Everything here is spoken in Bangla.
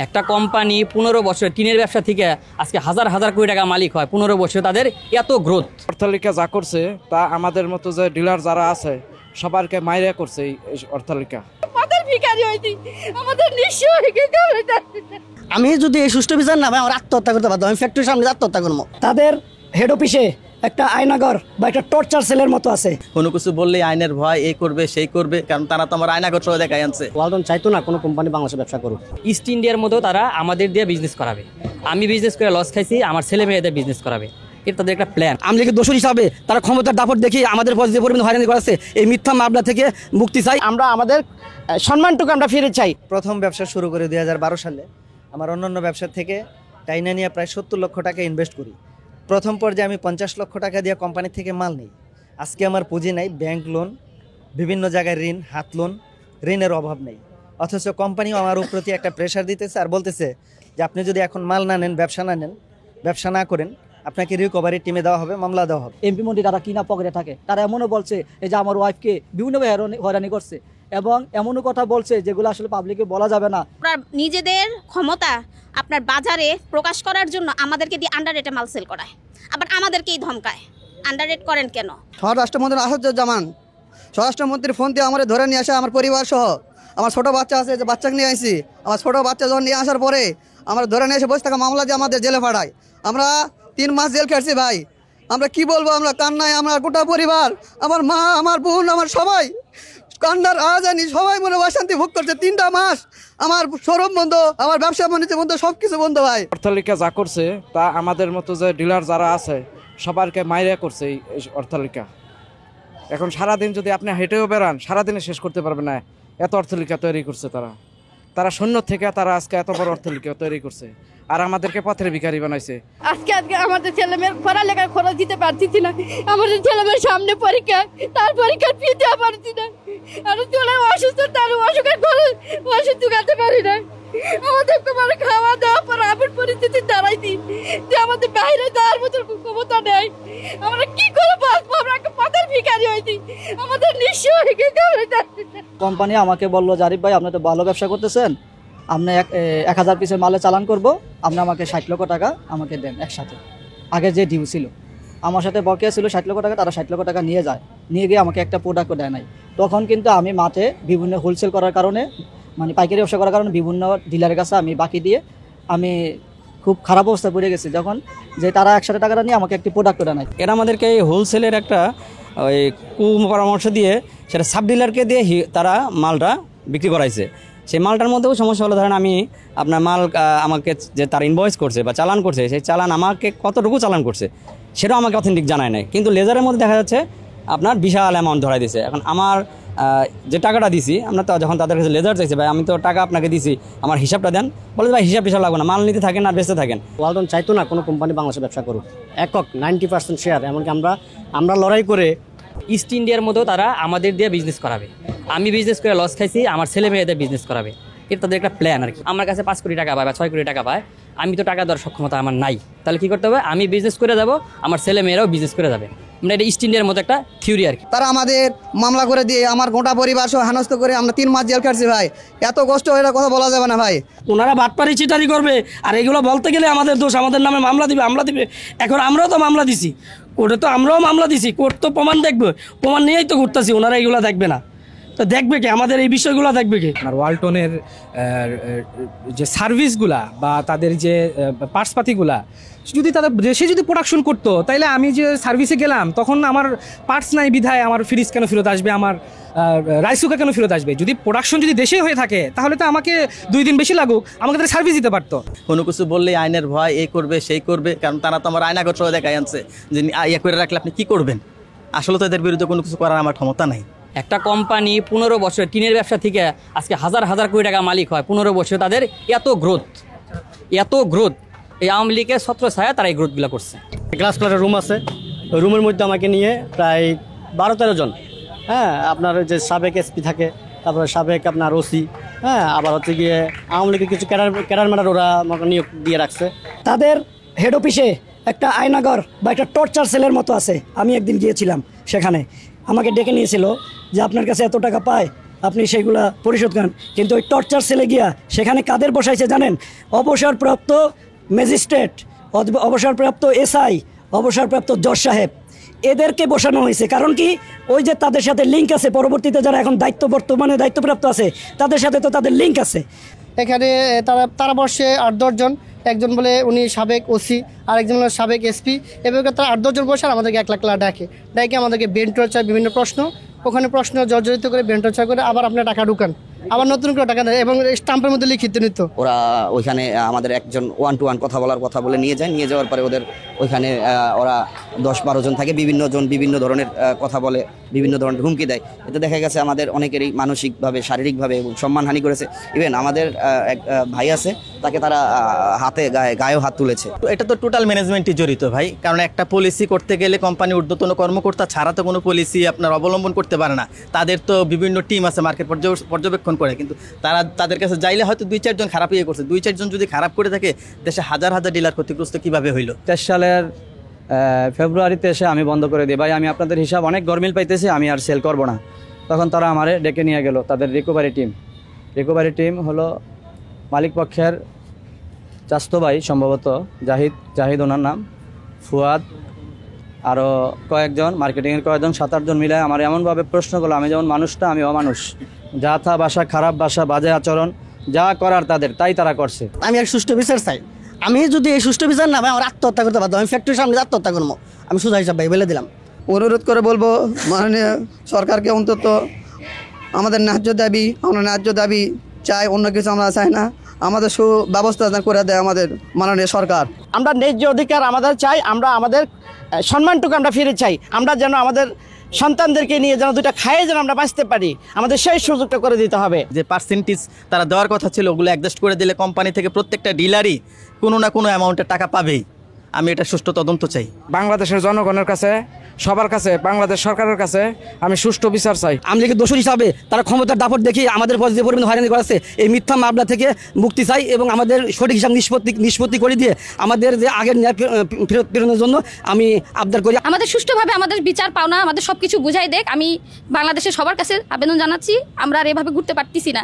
একটা কোম্পানি 15 বছর টিনের ব্যবসা থেকে আজকে হাজার হাজার কোটি টাকা মালিক হয়, 15 বছর তাদের এত গ্রোথ। অট্টালিকা যা করছে তা আমাদের মতো যে ডিলার যারা আছে সবারকে মাইরা করছে এই অট্টালিকা। আমি যদি এই সুষ্ঠু বিচার না ভাই আমার আত্মহত্যা করতে পারতাম, আমি ফ্যাক্টরির সামনে আত্মহত্যা করবো। তাদের হেড অফিসে একটা আয়নাঘর বা একটা টর্চার সেলের মতো আছে। কোনো কিছু বললেই আইনের ভয়, এই করবে সেই করবে, কারণ তারা তো আমার আয়নাঘর সহ দেখাই আনছে। ওয়ালটন চাইতো না কোনো কোম্পানি বাংলাদেশে ব্যবসা করুক। ইস্ট ইন্ডিয়ার মতো তারা আমাদের দিয়ে বিজনেস করাবে। আমি বিজনেস করে লস খাইছি, আমার ছেলে মেয়েদের বিজনেস করাবে, এটা তাদের একটা প্ল্যান। আমি লিখে দোষর হিসাবে তারা ক্ষমতার দাপট দেখি আমাদের যে পরিমাণ হয়রানি করেছে, এই মিথ্যা মামলা থেকে মুক্তি চাই। আমরা আমাদের সম্মানটুকু আমরা ফিরে চাই। প্রথম ব্যবসা শুরু করি 2012 সালে। আমার অন্যান্য ব্যবসা থেকে টাইনা নিয়ে প্রায় 70 লক্ষ টাকা ইনভেস্ট করি। প্রথম পর্যায়ে আমি 50 লক্ষ টাকা দিয়ে কোম্পানি থেকে মাল নিই। আজকে আমার পুঁজি নাই, ব্যাংক লোন, বিভিন্ন জায়গায় ঋণ, হাত লোন, ঋণের অভাব নেই। অথচ কোম্পানিও আমার প্রতি একটা প্রেশার দিতেছে আর বলতেছে যে আপনি যদি এখন মাল না নেন, ব্যবসা না করেন, আপনাকে রিকভারি টিমে দেওয়া হবে, মামলা দেওয়া হবে। এমপি মন্ত্রী তারা কিনা পকেটে থাকে, তারা এমনও বলছে এই যে আমার ওয়াইফকে বিভিন্নভাবে হয়রানি করছে এবং এমনও কথা বলছে যেগুলো আসলে পাবলিকে বলা যাবে না। আপনার নিজেদের ক্ষমতা আপনার বাজারে প্রকাশ করার জন্য আমাদেরকে দিয়ে আন্ডার রেটে মাল সেল করায়, আবার আমাদেরকেই ধমকায়। আন্ডার রেট করেন কেন? স্বরাষ্ট্রমন্ত্রী আসাদুজ্জামান স্বরাষ্ট্রমন্ত্রী ফোন দিয়ে আমার ধরে নিয়ে আসে, আমার পরিবার সহ আমার ছোটো বাচ্চা আছে, যে বাচ্চাকে নিয়ে আসি। আমার ছোটো বাচ্চা যখন নিয়ে আসার পরে আমরা ধরে নিয়ে এসে বসে থাকা মামলা দিয়ে আমাদের জেলে পাঠায়। আমরা 3 মাস জেল খেটছি ভাই। আমরা কি বলবো, আমরা কান্নায় আমরা গোটা পরিবার, আমার মা, আমার বোন, আমার সবাই কান্নার আজানি, সবাই মনে অশান্তি ভোগ করছে। 3টা মাস আমার শোরুম বন্ধ, আমার ব্যবসা বাণিজ্য বন্ধ, সব কিছু বন্ধ ভাই। অট্টালিকা যা করছে তা আমাদের মতো যে ডিলার যারা আছে সবারকে মাইরা করছে এই অট্টালিকা। এখন সারাদিন যদি আপনি হেঁটেও বেড়ান, সারাদিনে শেষ করতে পারবে না, এত অট্টালিকা তৈরি করছে তারা শূন্য থেকে তারা আজকে এত বড় অট্টালিকা তৈরি করছে আর আমাদেরকে পথের ভিখারি বানাইছে। আজকে আমাদের ছেলেমেয়ের পড়ালেখার খরচ দিতে পারছি না, আমাদের ছেলেমেয়ের সামনে পরীক্ষা, তার পরীক্ষার ফি দিতে পারছি না, আর চলে অসুস্থ, তার অসুখের খরচ ওষুধ চুকাতে পারি না। আমাদের তোমার খাওয়া দাওয়া পর এমন পরিস্থিতি দাঁড়াইছি যে আমাদের বাইরে যাওয়ার মতো ক্ষমতা নেই। আমরা কি করে বাঁচবো? আমরা একটা পথের ভিখারি হয়েছি, আমাদের নিঃস্ব হয়ে গেছে। কোম্পানি আমাকে বললো যে আরিফ ভাই আপনি তো ভালো ব্যবসা করতেছেন, আপনি 1000 পিসের মালে চালান করবো, আপনি আমাকে 60 লক্ষ টাকা আমাকে দেন একসাথে। আগে যে ডিউ ছিল আমার সাথে বকেয়া ছিল 60 লক্ষ টাকা, তারা 60 লক্ষ টাকা নিয়ে যায়, নিয়ে গিয়ে আমাকে একটা প্রোডাক্টও দেয় নাই। তখন কিন্তু আমি মাঠে বিভিন্ন হোলসেল করার কারণে, মানে পাইকারি ব্যবসা করার কারণে বিভিন্ন ডিলারের কাছে আমি বাকি দিয়ে আমি খুব খারাপ অবস্থায় পড়ে গেছি, যখন যে তারা 100 টাকাটা নিয়ে আমাকে একটি প্রোডাক্টও দেয় নাই। এরা আমাদেরকে এই হোলসেলের একটা ওই পরামর্শ দিয়ে সেটা সাব ডিলারকে দিয়ে তারা মালটা বিক্রি করাইছে। সেই মালটার মধ্যেও সমস্যা হলো, ধরেন আমি আপনার মাল আমাকে যে তার ইনভয়েস করছে বা চালান করছে, সেই চালান আমাকে কতটুকু চালান করছে সেটাও আমাকে অথেন্টিক জানায় নাই। কিন্তু লেজারের মধ্যে দেখা যাচ্ছে আপনার বিশাল অ্যামাউন্ট ধরাই দিয়েছে। এখন আমার যে টাকাটা দিছি, আমরা তো যখন তাদের কাছে লেজার চাইছে, ভাই আমি তো টাকা আপনাকে দিছি, আমার হিসাবটা দেন, বলে ভাই হিসাব লাগবে না, মাল নিতে থাকেন আর বেঁচতে থাকেন। ওয়ালটন চাইতো না কোনো কোম্পানি বাংলাদেশে ব্যবসা করুক, একক 90% শেয়ার। এমনকি আমরা লড়াই করে ইস্ট ইন্ডিয়ার মতো তারা আমাদের দিয়ে বিজনেস করাবে। আমি বিজনেস করে লস খাইছি, আমার ছেলে মেয়েদের বিজনেস করাবে, এটা তাদের একটা প্ল্যান আর কি। আমার কাছে 5 কোটি টাকা পায় বা 6 কোটি টাকা পায়, আমি তো টাকা দেওয়ার সক্ষমতা আমার নাই, তাহলে কি করতে হবে? আমি বিজনেস করে যাব, আমার ছেলে মেয়েরাও বিজনেস করে যাবে। মানে এটা ইস্ট ইন্ডিয়ার মতো একটা থিওরি আর কি। তারা আমাদের মামলা করে দিয়ে আমার গোটা পরিবার সহ হেনস্থ করে আমরা 3 মাস জেল খাটছি ভাই। এত কষ্ট এটা কথা বলা যাবে না ভাই। ওনারা বাটপারি চিটারি করবে, আর এগুলো বলতে গেলে আমাদের দোষ, আমাদের নামে মামলা দিবে। এখন আমরাও তো মামলা দিছি, ওটা তো আমরাও মামলা দিছি, কোর্ট তো প্রমাণ দেখবে, প্রমাণ নিয়েই তো ঘুরতেছি। ওনারা এগুলো দেখবে না, তো দেখবে কি? আমাদের এই বিষয়গুলো দেখবে কি? আর ওয়ালটনের যে সার্ভিসগুলা বা তাদের যে পার্টসপাতিগুলা যদি তাদের দেশে যদি প্রোডাকশন করতো, তাইলে আমি যে সার্ভিসে গেলাম তখন আমার পার্টস নাই বিধায় আমার ফ্রিজ কেন ফেরত আসবে, আমার রাইস কুকার কেন ফেরত আসবে? যদি প্রোডাকশন যদি দেশে হয়ে থাকে তাহলে তো আমাকে 2 দিন বেশি লাগুক, আমাকে তাদের সার্ভিস দিতে পারতো। কোনো কিছু বললেই আইনের ভয়, এই করবে সেই করবে, কারণ তারা তো আমার আয়নাঘর সহ দেখাই আনছে যে ইয়ে করে রাখলে আপনি কি করবেন। আসলে তো এদের বিরুদ্ধে কোনো কিছু করার আমার ক্ষমতা নাই। একটা কোম্পানি 15 বছর টিনের ব্যবসা থেকে আজকে হাজার হাজার কোটি টাকা মালিক হয়, 15 বছর তাদের এত গ্রোথ। এই আওয়ামী লীগের ছত্রছায়া তারা এই গ্রোথগুলো করছে। গ্লাস কালারের রুম আছে, রুমের মধ্যে আমাকে নিয়ে প্রায় 12-13 জন, হ্যাঁ, আপনার যে সাবেক এসপি থাকে, তারপরে সাবেক আপনার ওসি, হ্যাঁ, আবার হচ্ছে গিয়ে আওয়ামী লীগের কিছু ক্যাডার ম্যাডার ওরা আমাকে নিয়োগ দিয়ে রাখছে। তাদের হেড অফিসে একটা আয়নাঘর বা একটা টর্চার সেলের মতো আছে। আমি একদিন গিয়েছিলাম সেখানে, আমাকে ডেকে নিয়েছিল যে আপনার কাছে এত টাকা পায়, আপনি সেইগুলা পরিশোধ করেন। কিন্তু ওই টর্চার সেলে গিয়া সেখানে কাদের বসাইছে জানেন? অবসরপ্রাপ্ত ম্যাজিস্ট্রেট, অবসরপ্রাপ্ত এসআই, অবসরপ্রাপ্ত জজ সাহেব, এদেরকে বসানো হয়েছে। কারণ কি, ওই যে তাদের সাথে লিঙ্ক আছে, পরবর্তীতে যারা এখন বর্তমানে দায়িত্বপ্রাপ্ত আছে তাদের সাথে তো তাদের লিঙ্ক আছে। এখানে তারা বসে 8-10 জন, একজন বলে উনি সাবেক ওসি, আরেকজন হলো সাবেক এসপি, এভাবে তারা 8-10 জন বসে আর আমাদেরকে 1 লাখ টাকা ডাকে আমাদেরকে ব্রেন টর্চার, বিভিন্ন প্রশ্ন, ওখানে প্রশ্ন জর্জরিত করে ব্রেন টর্চার করে আবার আপনার টাকা ঢুকান, আবার নতুন করে টাকা দেয় এবং স্টাম্পের মধ্যে লিখিত নিত। ওরা ওইখানে আমাদের একজন 1-to-1 কথা বলার কথা বলে নিয়ে যায়, নিয়ে যাওয়ার পরে ওদের ওইখানে ওরা 10-12 জন থাকে, বিভিন্ন জন বিভিন্ন ধরনের কথা বলে, বিভিন্ন ধরনের হুমকি দেয়। এতে দেখা গেছে আমাদের অনেকেরই মানসিকভাবে, শারীরিকভাবে এবং সম্মানহানি করেছে। ইভেন আমাদের এক ভাই আছে, তাকে তারা হাতে গায়েও হাত তুলেছে। এটা তো টোটাল ম্যানেজমেন্টই জড়িত ভাই, কারণ একটা পলিসি করতে গেলে কোম্পানি ঊর্ধ্বতন কর্মকর্তা ছাড়া তো কোনো পলিসি আপনার অবলম্বন করতে পারে না। তাদের তো বিভিন্ন টিম আছে মার্কেট পর্যবেক্ষণ করে, কিন্তু তাদের কাছে যাইলে হয়তো 2-4 জন খারাপ ইয়ে করছে। 2-4 জন যদি খারাপ করে থাকে, দেশে হাজার হাজার ডিলার ক্ষতিগ্রস্ত কীভাবে হইল? 23 সালের ফেব্রুয়ারিতে এসে আমি বন্ধ করে দিই, ভাই আমি আপনাদের হিসাব অনেক গরমিল পাইতেছি, আমি আর সেল করব না। তখন তারা আমারে ডেকে নিয়ে গেল, তাদের রিকভারি টিম হলো মালিক পক্ষের চাস্তো ভাই, সম্ভবত জাহিদ ওনার নাম, ফুয়াদ, আরও কয়েকজন মার্কেটিংয়ের কয়েকজন, 7-8 জন মিলে আমার এমনভাবে প্রশ্ন করলো, আমি যেমন মানুষটা আমি অমানুষ, যা থা ভাষা, খারাপ ভাষা, বাজে আচরণ, যা করার তাদের তাই তারা করছে। আমি এক সুষ্ঠু বিচার চাই। আমি যদি এই সুষ্ঠু বিচার না ভাই, আমার আত্মহত্যা করতে পারতাম, আমি ফ্যাক্টরির সামনে আত্মহত্যা করবো, আমি সোজা হিসাব ভাই বলে দিলাম। অনুরোধ করে বলবো মাননীয় সরকারকে, অন্তত আমাদের ন্যায্য দাবি চাই, অন্য কিছু আমরা চাই না। আমাদের সুব্যবস্থা করে দেয় আমাদের মাননীয় সরকার। আমরা ন্যায্য অধিকার আমাদের চাই, আমরা আমাদের সম্মানটুকু আমরা ফিরে চাই, আমরা যেন আমাদের সন্তানদেরকে নিয়ে যেন 2টা খাইয়ে যেন আমরা বাঁচতে পারি, আমাদের সেই সুযোগটা করে দিতে হবে। যে পার্সেন্টেজ তারা দেওয়ার কথা ছিল, ওগুলো অ্যাডজাস্ট করে দিলে কোম্পানি থেকে প্রত্যেকটা ডিলারই কোনো না কোনো অ্যামাউন্টের টাকা পাবেই। আমি এটা সুষ্ঠু তদন্ত চাই। বাংলাদেশের জনগণের কাছে, সবার কাছে, বাংলাদেশ সরকারের কাছে আমি সুষ্ঠু বিচার চাই। আমি লিখে দোষী হিসাবে তারা ক্ষমতার দাপট দেখি আমাদের যে পরিমাণ হয়রানি করেছে, এই মিথ্যা মামলা থেকে মুক্তি চাই এবং আমাদের সঠিক হিসাব নিষ্পত্তি করে দিয়ে আমাদের যে আগের ন্যায় ফেরত প্রেরণের জন্য আমি আবদার করি। আমাদের সুষ্ঠুভাবে আমাদের বিচার পাওনা, আমাদের সবকিছু বুঝাই দেখ। আমি বাংলাদেশের সবার কাছে আবেদন জানাচ্ছি, আমরা আর এভাবে ঘুরতে পারতেছি না।